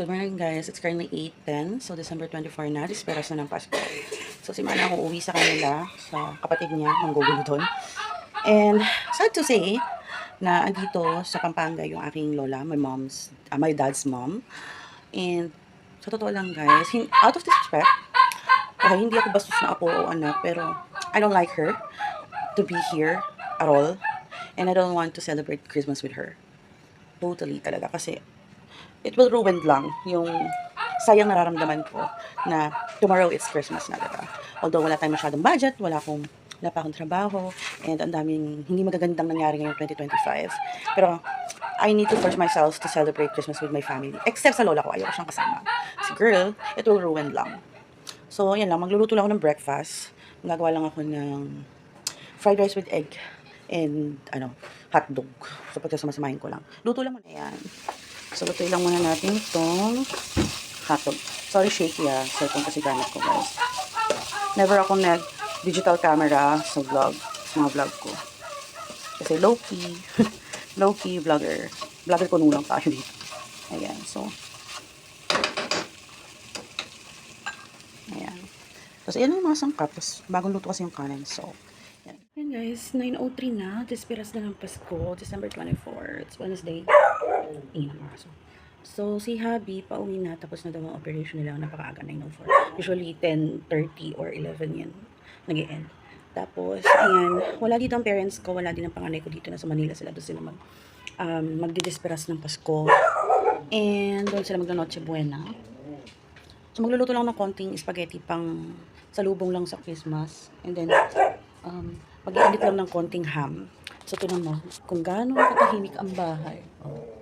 Good morning guys, it's currently 8:10, so December 24 na, disperas na ng Pasko. So si Mana ako uwi sa kanila, sa kapatid niya, manggugulo doon. And sad to say, na andito sa Pampanga yung aking lola, my dad's mom. And sa totoo lang guys, out of disrespect, hindi ako bastos na apo o anak, pero I don't like her to be here at all. And I don't want to celebrate Christmas with her. Totally talaga, kasi it will ruin lang yung sayang nararamdaman ko na tomorrow it's Christmas na, diba? Although wala tayong masyadong budget, wala pa akong trabaho, and ang daming hindi magagandang nangyari ngayong 2025. Pero I need to force myself to celebrate Christmas with my family. Except sa lola ko, ayoko siyang kasama. Si girl, it will ruin lang. So, yan lang. Magluluto lang ako ng breakfast. Magagawa lang ako ng fried rice with egg and hotdog. So, pagkasamasamahin ko lang. Luto lang muna yan. So, lutuin lang muna natin itong hotdog. Sorry, shaky cellphone kasi gamit ko, guys. Never ako nag-digital camera sa mga vlog ko. Kasi low-key, low-key vlogger. Vlogger ko nung lang tayo dito. Ayan, so. Ayan. Tapos, ayan yung mga sangkap. Tapos, bagong luto kasi yung kanin. So, ayan guys, 9:03 na. Disperas na ng Pasko, December 24. It's Wednesday. So, si Habi, pauwi na. Tapos na daw ang operation nila. Napakaaga, 9:04. Usually, 10:30 or 11 yan. Nag-e-end. Tapos, ayan. Wala dito ang parents ko. Wala din ang panganay ko dito. Nasa Manila sila. Doon sila magdidisperas ng Pasko. And doon sila magno-Noche Buena. So, magluluto lang ng konting spaghetti pang salubong lang sa Christmas. And then, mag-i-edit lang ng konting ham. So, tinan mo, kung gaano katahimik ang bahay. Oh.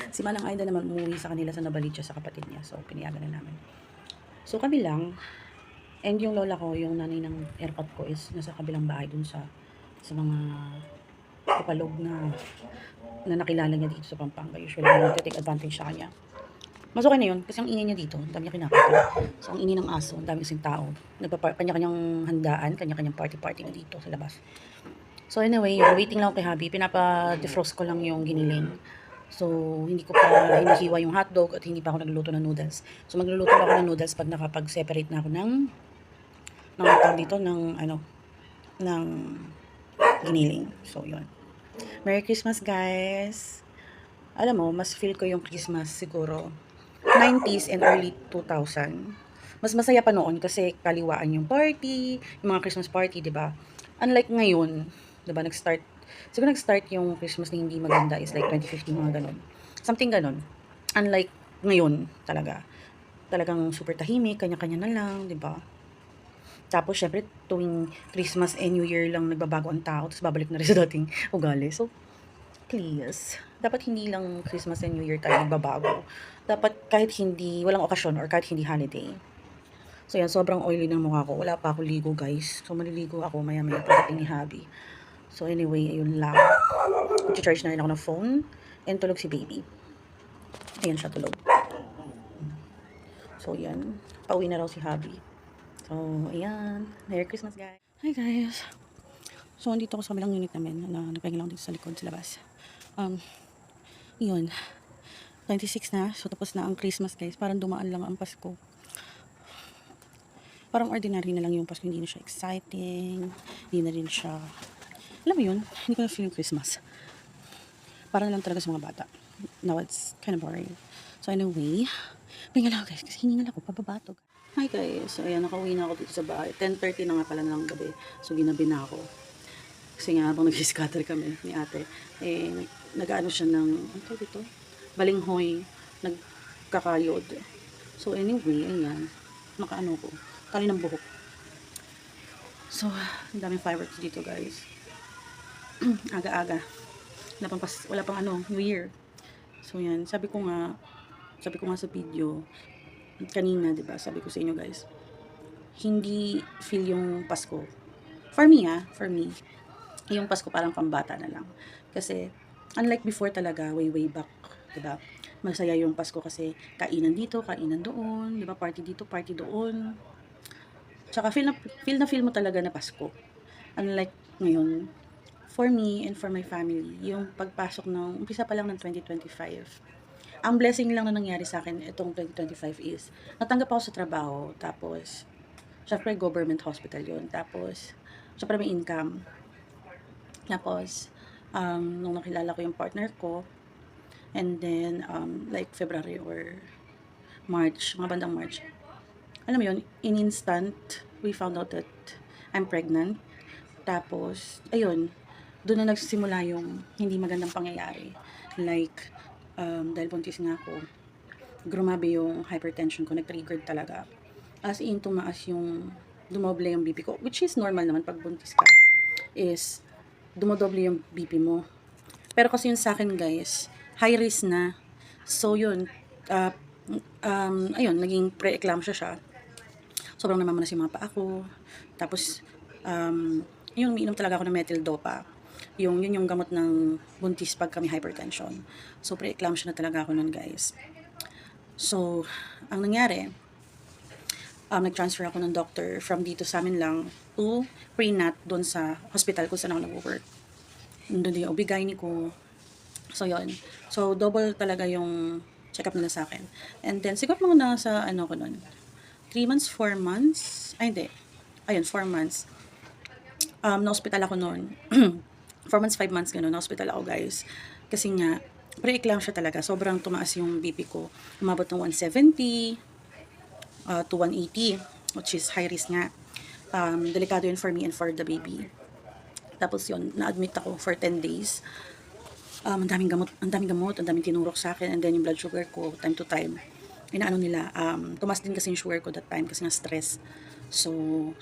Si Manang Aida naman umuwi sa kanila sa Navaliches sa kapatid niya. So, pinayagan na namin. So, kami lang. And yung lola ko, yung nanay ng airpot ko is nasa kabilang bahay dun sa mga kapalog na nakilala niya dito sa Pampanga. Usually, nag-take advantage sa kanya. Mas okay na yun, kasi ang ingay niya dito, ang dami niya kinakita. So, ang ingay ng aso, ang dami kasing tao. Kanya-kanyang handaan, kanya-kanyang party-party na dito sa labas. So, anyway, waiting lang ako kay Habi. Pinapa-defrost ko lang yung giniling. So, hindi ko pa hinihiwa yung hotdog at hindi pa ako nagluluto ng noodles. So, magluluto ako ng noodles pag nakapag-separate na ako ng giniling. So, yun. Merry Christmas, guys! Alam mo, mas feel ko yung Christmas siguro 90s and early 2000. Mas masaya pa noon kasi kaliwaan yung party, yung mga Christmas party, 'di ba? Unlike ngayon, 'di ba, nag-start yung Christmas na hindi maganda is like 2015, mga ganun. Something ganun. Unlike ngayon talaga. Talagang super tahimik, kanya-kanya na lang, 'di ba? Tapos syempre tuwing Christmas and New Year lang nagbabago ang tao, tapos babalik na rin sa dating ugali. So, please, dapat hindi lang Christmas and New Year tayo magbabago. Dapat kahit walang okasyon or kahit hindi holiday. So yan, sobrang oily ng mukha ko. Wala pa ako ligo, guys. So maliligo ako maya-maya pagdating ni Habi. So anyway, ayun lang. I-charge na rin ako ng phone. And tulog si baby. Ayan siya, tulog. So yan, pauwi na raw si Habi. So ayan, Merry Christmas, guys. Hi guys. So andito ako sa kabilang unit namin na nagpahinga lang dito sa likod sa labas. Yun, 26 na. So tapos na ang Christmas, guys. Parang dumaan lang ang Pasko. Parang ordinary na lang yung Pasko. Hindi na siya exciting. Hindi na rin siya, alam mo yun, hindi ko na feel yung Christmas. Parang lang talaga sa mga bata. Now it's kind of boring. So anyway, pahinga lang, guys, kasi hiningal ako, pababatog. Hi guys, so ayan, nakauwi na ako dito sa bahay. 10:30 na nga pala ng gabi. So ginabi na ako. Kasi nga habang nag-scatter kami ni ate, nag-ano siya ng, ano dito? Balinghoy, nagkakayod. So anyway, ayan, nakaano ko, tali ng buhok. So, ang daming fireworks dito, guys. Aga-aga. Wala pang New Year. So yan, sabi ko nga sa video kanina, 'di ba? Sabi ko sa inyo, guys, hindi feel yung Pasko. For me, yung Pasko parang pambata na lang. Kasi unlike before talaga, way back, 'di ba? Masaya yung Pasko kasi kainan dito, kainan doon, 'di ba? Party dito, party doon. Tsaka feel mo talaga na Pasko. Unlike ngayon, for me and for my family, yung pagpasok ng umpisa pa lang ng 2025, Ang blessing lang na nangyari sa akin itong 2025 is, natanggap ako sa trabaho, tapos, syempre government hospital yun, tapos, syempre may income. Tapos, nung nakilala ko yung partner ko, and then, like February or March, mga bandang March, alam mo yun, in instant, we found out that I'm pregnant. Tapos, ayun, doon na nagsimula yung hindi magandang pangyayari. Like, dahil buntis nga ako, grumabe yung hypertension ko, nag-triggered talaga. As in, tumaas yung, dumoble yung BP ko, which is normal naman pag buntis ka, is, dumodoble yung BP mo. Pero kasi yun sa akin guys, high risk na. So yun, ayun, naging pre-eclampsia siya. Sobrang namamanas yung mga paa ko. Tapos, yun, umiinom talaga ako ng methyl-dopa. Yun yung gamot ng buntis pag kami hypertension. So, pre-eclampsia na talaga ako nun, guys. So, ang nangyari, nag-transfer ako ng doctor from dito sa amin lang to pre-nat doon sa hospital kung saan ako nag-work. Doon yung OB-GYN ko. So, yun. So, double talaga yung check-up nila sa akin. And then, siguro mga nasa, ko nun, 3 months, 4 months, ay hindi, ayun, 4 months, na-hospital ako noon, 4 months, 5 months, gano'n, na-hospital ako guys, kasi nga, pre-eclampsia talaga, sobrang tumaas yung BP ko, umabot ng 170, to 180, which is high risk nga, delikado yun for me and for the baby. Tapos yun, na-admit ako for 10 days, ang daming gamot, ang daming tinurok sa akin, and then yung blood sugar ko, time to time, inaano nila, tumas din kasi yung sugar ko that time kasi nga stress. So,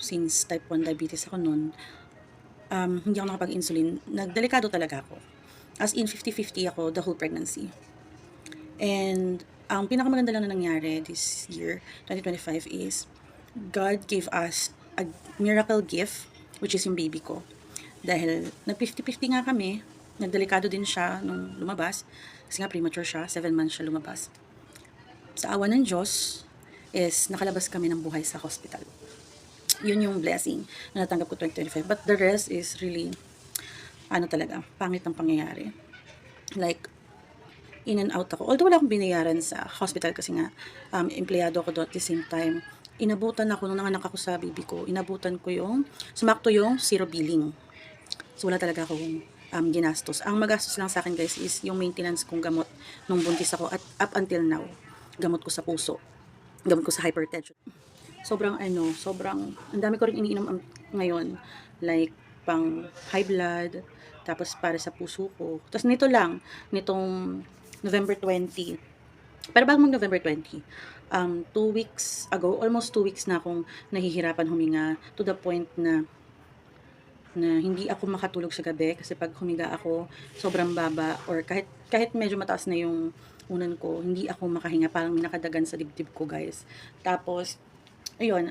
since type 1 diabetes ako noon, hindi ako nakapag-insulin. Nagdelikado talaga ako. As in, 50-50 ako the whole pregnancy. And, ang pinakamaganda lang na nangyari this year, 2025, is God gave us a miracle gift, which is yung baby ko. Dahil, nag-50-50 nga kami, nagdelikado din siya nung lumabas, kasi nga premature siya, 7 months siya lumabas. Sa awa ng Diyos, is nakalabas kami ng buhay sa hospital. Yun yung blessing na natanggap ko 2025. But the rest is really, talaga, pangit ng pangyayari. Like, in and out ako. Although wala akong binayaran sa hospital kasi nga, empleyado ako doon at the same time. Inabutan ako, nung nanganak ako sa baby ko, inabutan ko yung, sumakto yung zero billing. So, wala talaga akong ginastos. Ang magastos lang sa akin guys is yung maintenance kong gamot nung buntis ako at up until now. Gamot ko sa puso, gamot ko sa hypertension. Sobrang, ang dami ko rin iniinom ngayon. Like, pang high blood, tapos para sa puso ko. Tapos nito lang, nitong November 20. Pero bago mag November 20, 2 weeks ago, almost 2 weeks na akong nahihirapan huminga to the point na hindi ako makatulog sa gabi kasi pag humiga ako, sobrang baba or kahit medyo mataas na yung unan ko, hindi ako makahinga, parang may nakadagan sa dibdib ko, guys. Tapos, ayun,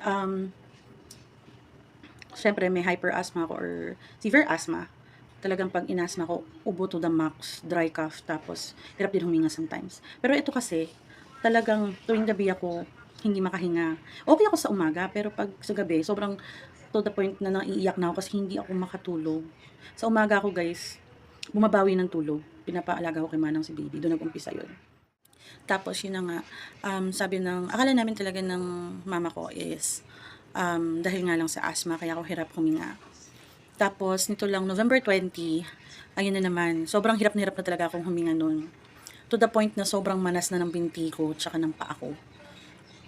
syempre may hyperasthma ako or severe asthma. Talagang pag inasthma ko, ubo to the max, dry cough, tapos hirap din huminga sometimes. Pero ito kasi, talagang tuwing gabi ako, hindi makahinga. Okay ako sa umaga, pero pag sa gabi, sobrang to the point na naiiyak na ako kasi hindi ako makatulog. Sa umaga ako guys, bumabawi ng tulog. Pinapaalaga ko kay Manang si baby, doon nag-umpisa yun. Tapos yun na nga, akala namin talaga ng mama ko is, dahil nga lang sa asthma, kaya ako hirap huminga. Tapos, nito lang, November 20, ayun na naman, sobrang hirap na talaga akong huminga nun. To the point na sobrang manas na ng binti ko, tsaka ng paa ko.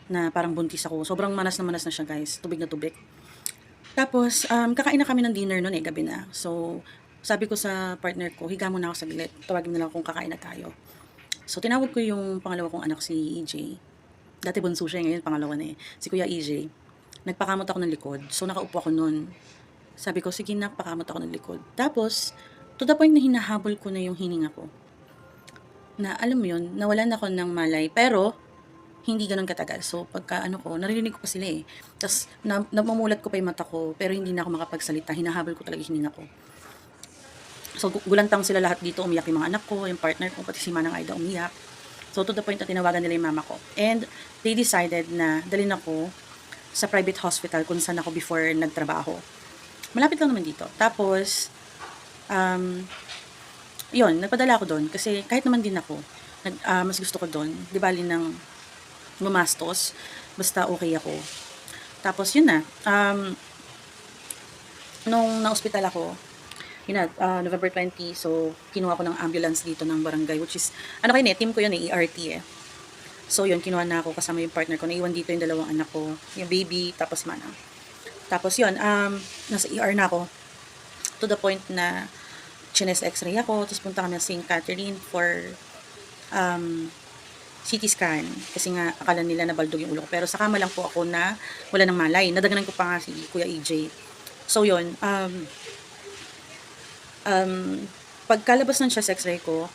Na parang buntis ako. Sobrang manas na siya, guys. Tubig na tubig. Tapos, kakain na kami ng dinner nun gabi na. So, sabi ko sa partner ko, higa muna ako saglit. Tawagin na lang kung kakain na tayo. So, tinawag ko yung pangalawa kong anak, si EJ. Dati bunso siya, ngayon pangalawa na si Kuya EJ. Nagpakamot ako ng likod. So, nakaupo ako nun. Sabi ko, sige na, pakamot ako ng likod. Tapos, to the point na hinahabol ko na yung hininga ko. Na, alam mo yun, nawalan ako ng malay. Pero, hindi ganun katagal. So, pagka naririnig ko pa sila eh. Tapos, namumulat ko pa yung mata ko, pero hindi na ako makapagsalita. Hinahabol ko talaga yung hininga ko. So, gulantang sila lahat dito. Umiyak yung mga anak ko, yung partner ko, pati si Manang Aida umiyak. So, to the point na tinawagan nila yung mama ko. And, they decided na dalhin ako sa private hospital kung saan ako before nagtrabaho. Malapit lang naman dito. Tapos, yun, nagpadala ako doon kasi kahit naman din ako, Mas gusto ko doon. Di bali ng gumastos. Basta okay ako. Tapos yun na. Nung na-hospital ako, yun na, November 20, so kinuha ko ng ambulance dito ng barangay, which is, ano kayo team ko yun ERT eh. So yun, kinuha na ako kasama yung partner ko. Naiwan dito yung dalawang anak ko, yung baby, tapos mana. Tapos yun, nasa ER na ako. To the point na chines x-ray ako, tapos punta kami sa St. Catherine for CT scan. Kasi nga, akala nila na baldog yung ulo ko. Pero sa kama lang po ako na wala ng malay. Nadaganan ko pa nga si Kuya AJ. So yun, pagkalabas ng chest x-ray ko,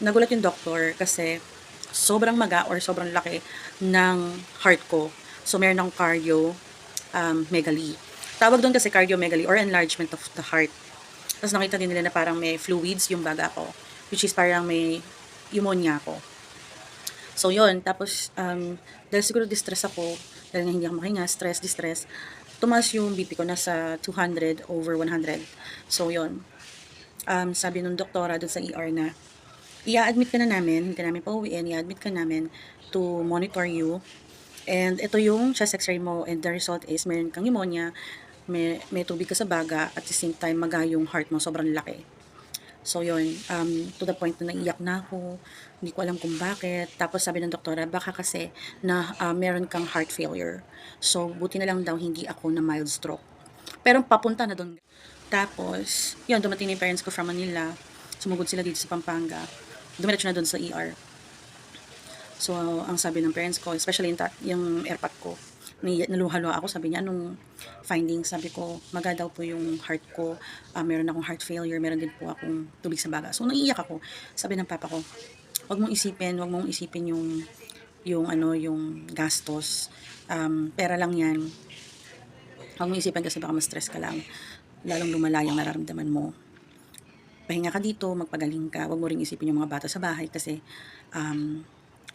nagulat yung doktor kasi sobrang maga or sobrang laki ng heart ko. So meron ng cardiomegaly. Tawag doon kasi cardiomegaly or enlargement of the heart. Tapos nakita din nila na parang may fluids yung baga ko, which is parang may pneumonia ako. So yun, tapos dahil siguro distress ako, dahil nga hindi ako makahinga, distress, tumaas yung BP ko, nasa 200 over 100. So yun, sabi nung doktora dun sa ER na, i-admit ka na namin, hindi ka namin pauwiin, i-admit ka namin to monitor you. And ito yung chest x-ray mo, and the result is meron kang pneumonia, may tubig ka sa baga, at the same time maga yung heart mo, sobrang laki. So yun, to the point na naiyak na ako, hindi ko alam kung bakit. Tapos sabi ng doktora, baka kasi na meron kang heart failure. So buti na lang daw hindi ako na mild stroke. Pero papunta na doon. Tapos, yun, dumating na yung parents ko from Manila. Sumugod sila dito sa Pampanga. Dumiretso na doon sa ER. So, ang sabi ng parents ko, especially yung airpot ko, naluhalo ako, sabi niya, anong findings? Sabi ko, maga daw po yung heart ko, meron akong heart failure, meron din po akong tubig sa baga. So, naiiyak ako. Sabi ng papa ko, wag mong isipin yung gastos. Pera lang yan. Huwag mong isipin kasi baka ma-stress ka lang. Lalong lumala yung nararamdaman mo. Pahinga ka dito, magpagaling ka. Huwag mo ring isipin yung mga bata sa bahay kasi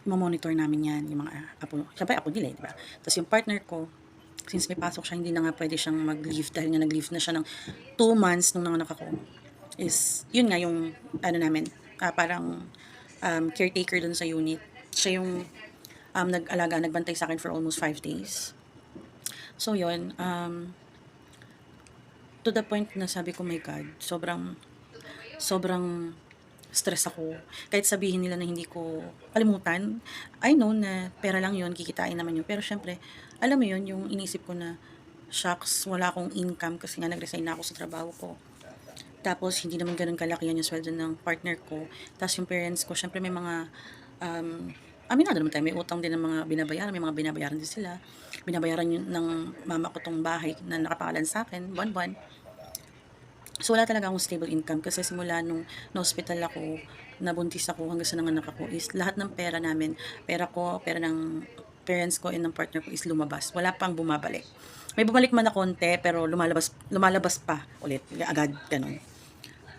mamonitor namin yan, yung mga apo. Siyempre, apo nila, di ba? Tapos yung partner ko, since may pasok siya, hindi na nga pwede siyang mag-leave dahil nga nag-leave na siya ng 2 months nung nanganak ako. Yun nga yung, namin, parang caretaker dun sa unit. Siya yung nagbantay sa akin for almost 5 days. So yun, to the point na sabi ko, my God, sobrang stress ako. Kahit sabihin nila na hindi ko kalimutan, I know na pera lang yun, kikitain naman yun. Pero syempre, alam mo yun, yung inisip ko na, shucks, wala akong income kasi nga nag-resign na ako sa trabaho ko. Tapos, hindi naman ganun kalaki yan yung sweldo ng partner ko. Tapos yung parents ko, syempre may mga, aminado naman tayo, may utang din ng mga binabayaran, may mga binabayaran din sila. Binabayaran yun ng mama ko tong bahay na nakapangalan sa akin, buwan-buwan. So, wala talaga akong stable income kasi simula nung na-hospital ako, nabuntis ako hanggang sa nanganak ako is lahat ng pera namin, pera ko, pera ng parents ko and ng partner ko is lumabas. Wala pang bumabalik. May bumalik man na konti pero lumalabas pa ulit, agad, ganun.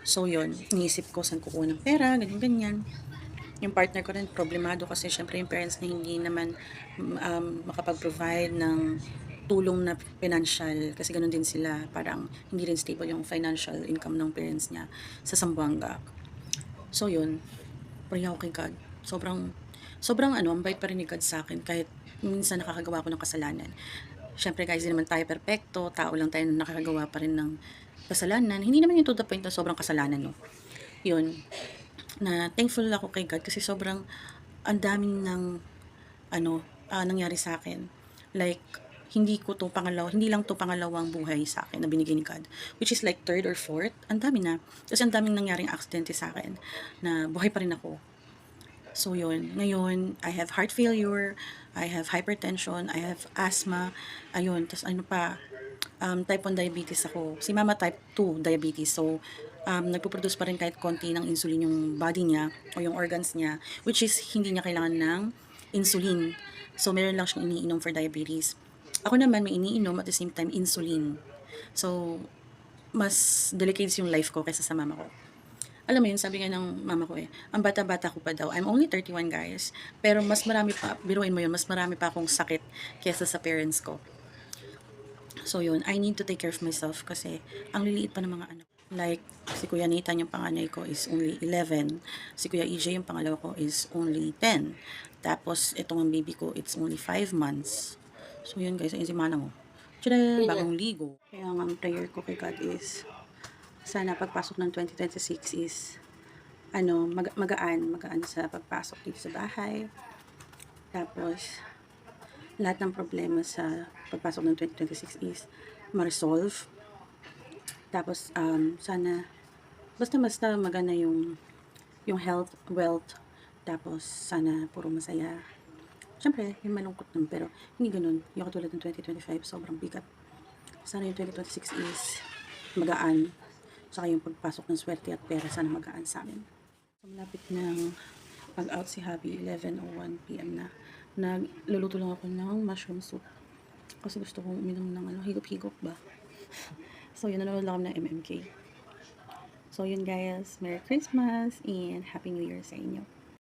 So, yun, iniisip ko saan kukuha ng pera, ganyan-ganyan. Yung partner ko rin problemado kasi syempre yung parents na hindi naman makapag-provide ng tulong na financial kasi ganun din sila, parang hindi rin stable yung financial income ng parents niya sa Zamboanga. So yun, pray ako kay God. Sobrang ang bait pa rin ni God sa akin kahit minsan nakakagawa ko ng kasalanan. Syempre guys, hindi naman tayo perpekto, tao lang tayo na nakakagawa pa rin ng kasalanan. Hindi naman yung to the point na sobrang kasalanan, no. Yun, na thankful ako kay God kasi sobrang ang daming ng nangyari sa akin. Like, hindi lang to pangalawang buhay sa akin na binigay ni God, which is like third or fourth, ang dami na. Kasi ang daming nangyaring aksidente sa akin na buhay pa rin ako. So yun, ngayon, I have heart failure, I have hypertension, I have asthma, ayun, tas type 1 diabetes ako. Si mama type 2 diabetes, so nagpo-produce pa rin kahit konti ng insulin yung body niya o yung organs niya, which is hindi niya kailangan ng insulin. So meron lang siyang iniinom for diabetes. Ako naman may iniinom at the same time insulin. So, mas delicate yung life ko kaysa sa mama ko. Alam mo yun, sabi nga ng mama ko ang bata-bata ko pa daw. I'm only 31 guys. Pero mas marami pa, biruin mo yun, mas marami pa akong sakit kaysa sa parents ko. So yun, I need to take care of myself kasi ang liliit pa ng mga anak. Like, si Kuya Nathan, yung panganay ko is only 11. Si Kuya EJ, yung pangalawa ko is only 10. Tapos, itong ang baby ko, it's only 5 months. So, yun guys, ayun si Manang mo. Tchadan! Bagong ligo. Kaya ang prayer ko kay God is, sana pagpasok ng 2026 is, magaan sa pagpasok dito sa bahay. Tapos, lahat ng problema sa pagpasok ng 2026 is ma-resolve. Tapos, sana, basta magana yung health, wealth, tapos sana puro masaya. Siyempre, yung malungkot nun, pero hindi ganun. Yung katulad ng 2025, sobrang bigat. Sana yung 2026 is magaan. Saka yung pagpasok ng swerte at pera, sana magaan sa amin. So, malapit ng pag-out si Habi, 11:01 PM na. Nagluluto lang ako ng mushroom soup. Kasi gusto kong uminom ng higop-higop ba. So, yun, nanonood lang kami ng MMK. So, yun guys, Merry Christmas and Happy New Year sa inyo.